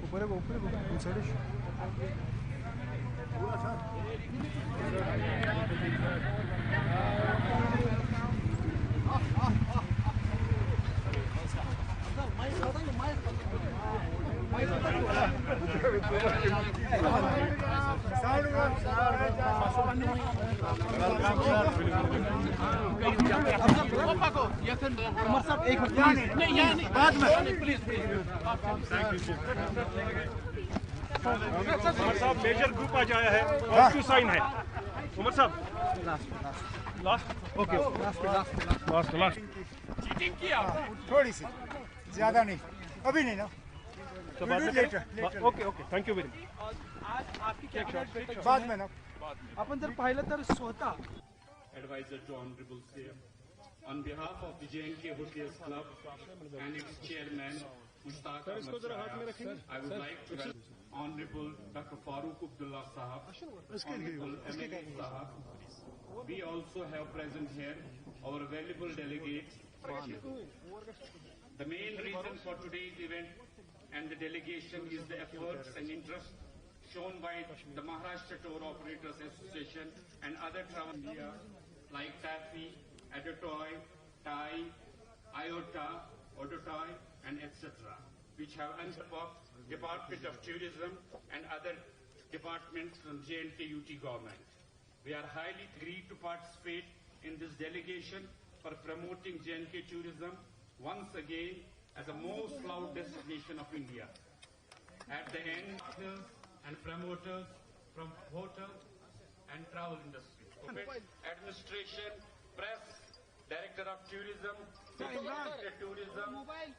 ऊपर है साइड एक बाद में प्लीज उमर साहब मेजर ग्रुप आज आया है और क्यों साइन है उमर साहब लास्ट ओके लास्ट चीटिंग किया थोड़ी सी ज्यादा नहीं अभी नहीं ना तो बाद में okay thank you very much आज आपकी क्या बाद में ना आपण जर पाहिलं तर स्वतः advisor to Honorable Sir. On behalf of the JNK Hoteliers Club and its chairman, Mushtaq Ahmed Shah, I would like to welcome Honorable Dr. Farooq Abdullah Sahab, Honorable MLA Sahab. We also have present here our valuable delegates. The main reason for today's event and the delegation is the efforts and interest shown by the Maharashtra Tour Operators Association and other travel media like TAFI, Adotoy, TAI, IOTA, Odotoy and etc. which have unsupport Department of Tourism and other departments from JNK UT government. We are highly agreed to participate in this delegation for promoting JNK tourism once again as a most loved destination of India. At the end, and promoters from hotel and travel industry, administration, press, director of tourism, tourism.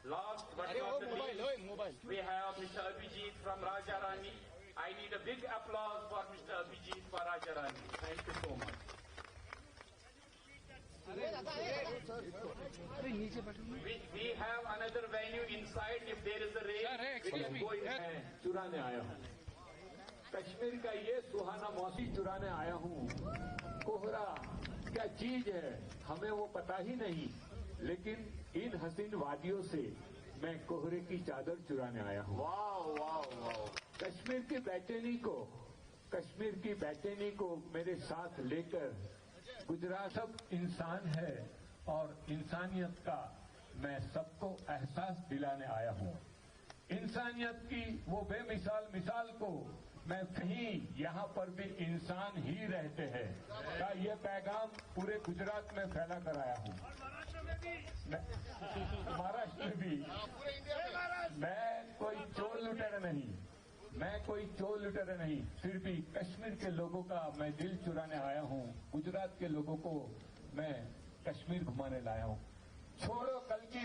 Last but not the least, we have Mr. Abhijit from Raja Rani. I need a big applause for Mr. Abhijit for Raja Rani. Thank you so much. We have another venue inside. If there is a rain, we can go in. चुराने आया हूँ कश्मीर का ये सुहाना मौसम चुराने आया हूँ। कोहरा क्या चीज है हमें वो पता ही नहीं, लेकिन इन हसीन वादियों से मैं कोहरे की चादर चुराने आया हूँ। वाह वाह वाह। कश्मीर की बेचैनी को मेरे साथ लेकर गुजरात सब इंसान है और इंसानियत का मैं सबको एहसास दिलाने आया हूँ। इंसानियत की वो बेमिसाल मिसाल को मैं कहीं यहाँ पर भी इंसान ही रहते हैं का ये पैगाम पूरे गुजरात में फैला कर आया हूँ। महाराष्ट्र में भी मैं कोई चोर लुटेरा नहीं, फिर भी कश्मीर के लोगों का मैं दिल चुराने आया हूँ। गुजरात के लोगों को मैं कश्मीर घुमाने लाया हूँ। छोड़ो कल की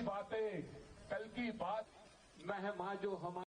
बात, मैं माँ जो हमारे